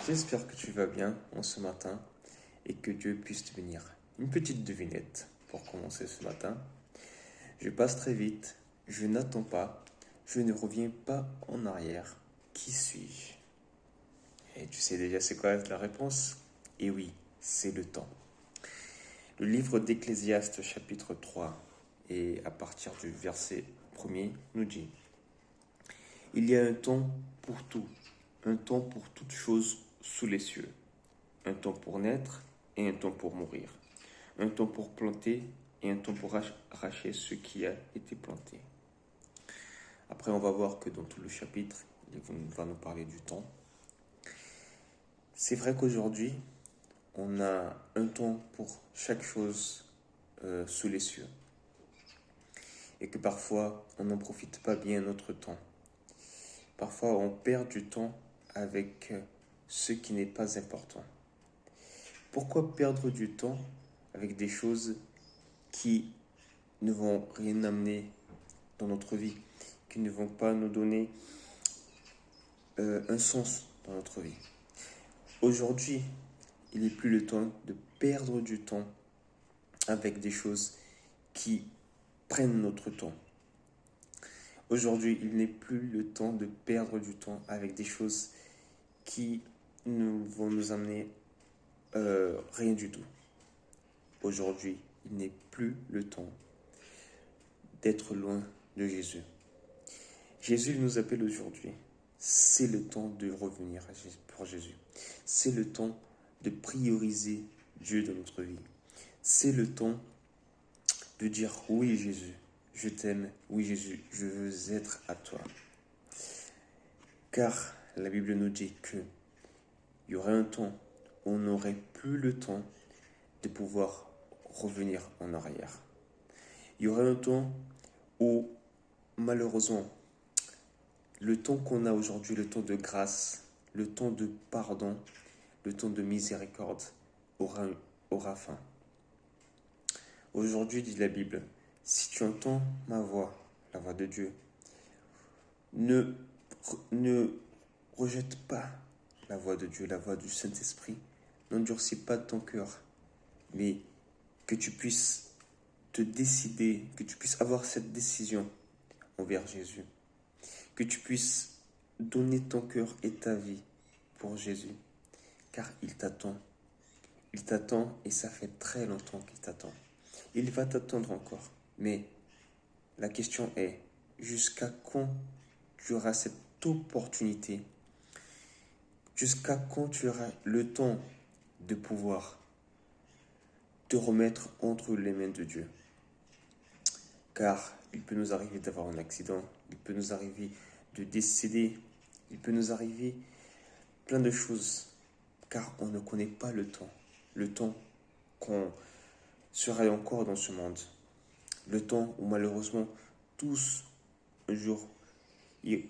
J'espère que tu vas bien en ce matin et que Dieu puisse te bénir. Une petite devinette pour commencer ce matin. Je passe très vite, je n'attends pas, je ne reviens pas en arrière. Qui suis-je? Et tu sais déjà c'est quoi la réponse? Et oui, c'est le temps. Le livre d'Ecclésiaste chapitre 3 et à partir du verset 1er nous dit: Il y a un temps pour tout, un temps pour toute chose sous les cieux, un temps pour naître et un temps pour mourir, un temps pour planter et un temps pour arracher ce qui a été planté. Après, on va voir que dans tout le chapitre, il va nous parler du temps. C'est vrai qu'aujourd'hui, on a un temps pour chaque chose sous les cieux et que parfois, on n'en profite pas bien notre temps. Parfois, on perd du temps avec ce qui n'est pas important. Pourquoi perdre du temps avec des choses qui ne vont rien amener dans notre vie, qui ne vont pas nous donner un sens dans notre vie? Aujourd'hui, il n'est plus le temps de perdre du temps avec des choses qui prennent notre temps. Aujourd'hui, il n'est plus le temps de perdre du temps avec des choses qui ne vont nous amener rien du tout. Aujourd'hui, il n'est plus le temps d'être loin de Jésus. Jésus nous appelle aujourd'hui. C'est le temps de revenir pour Jésus. C'est le temps de prioriser Dieu dans notre vie. C'est le temps de dire: oui Jésus, je t'aime. Oui Jésus, je veux être à toi. Car la Bible nous dit que il y aurait un temps où on n'aurait plus le temps de pouvoir revenir en arrière. Il y aurait un temps où, malheureusement, le temps qu'on a aujourd'hui, le temps de grâce, le temps de pardon, le temps de miséricorde aura fin. Aujourd'hui, dit la Bible, si tu entends ma voix, la voix de Dieu, ne rejette pas la voix de Dieu, la voix du Saint-Esprit. N'endurcis pas ton cœur, mais que tu puisses te décider, que tu puisses avoir cette décision envers Jésus, que tu puisses donner ton cœur et ta vie pour Jésus, car il t'attend. Il t'attend et ça fait très longtemps qu'il t'attend. Il va t'attendre encore, mais la question est, jusqu'à quand tu auras cette opportunité? Jusqu'à quand tu auras le temps de pouvoir te remettre entre les mains de Dieu? Car il peut nous arriver d'avoir un accident, il peut nous arriver de décéder, il peut nous arriver plein de choses, car on ne connaît pas le temps qu'on sera encore dans ce monde, le temps où malheureusement tous un jour ils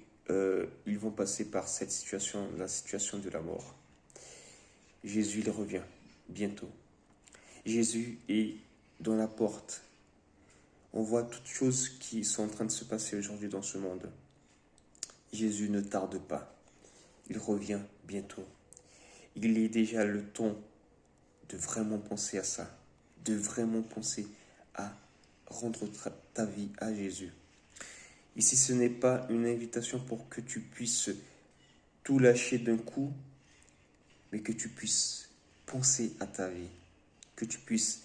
vont passer par cette situation, la situation de la mort. Jésus il revient bientôt. Jésus est dans la porte. On voit toutes choses qui sont en train de se passer aujourd'hui dans ce monde. Jésus ne tarde pas. Il revient bientôt. Il est déjà le temps de vraiment penser à ça, de vraiment penser à rendre ta vie à Jésus. Ici, ce n'est pas une invitation pour que tu puisses tout lâcher d'un coup, mais que tu puisses penser à ta vie, que tu puisses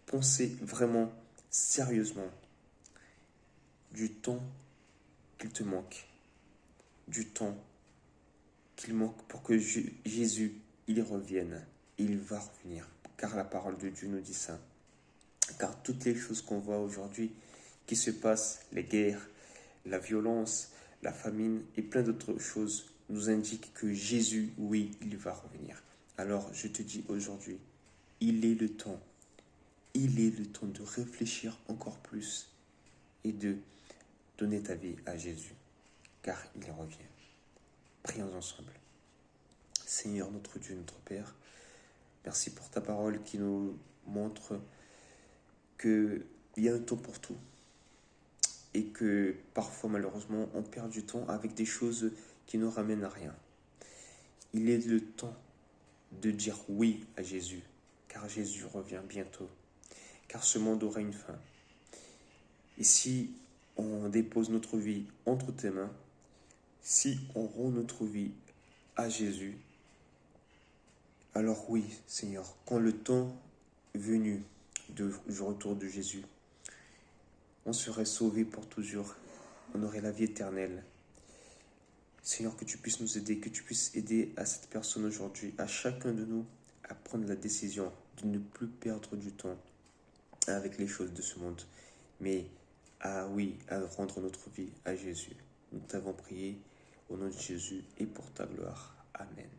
penser vraiment sérieusement du temps qu'il te manque, du temps qu'il manque pour que Jésus, il revienne. Il va revenir, car la parole de Dieu nous dit ça. Car toutes les choses qu'on voit aujourd'hui qui se passent, les guerres, la violence, la famine et plein d'autres choses nous indiquent que Jésus, oui, il va revenir. Alors je te dis aujourd'hui, il est le temps de réfléchir encore plus et de donner ta vie à Jésus, car il revient. Prions ensemble. Seigneur, notre Dieu, notre Père, merci pour ta parole qui nous montre qu'il y a un temps pour tout. et que parfois malheureusement on perd du temps avec des choses qui ne ramènent à rien. Il est le temps de dire oui à Jésus, car Jésus revient bientôt, car ce monde aura une fin. Et si on dépose notre vie entre tes mains, si on rend notre vie à Jésus, alors oui, Seigneur, quand le temps venu du retour de Jésus, on serait sauvé pour toujours, on aurait la vie éternelle. Seigneur, que tu puisses nous aider, que tu puisses aider à cette personne aujourd'hui, à chacun de nous, à prendre la décision de ne plus perdre du temps avec les choses de ce monde, mais à rendre notre vie à Jésus. Nous t'avons prié au nom de Jésus et pour ta gloire. Amen.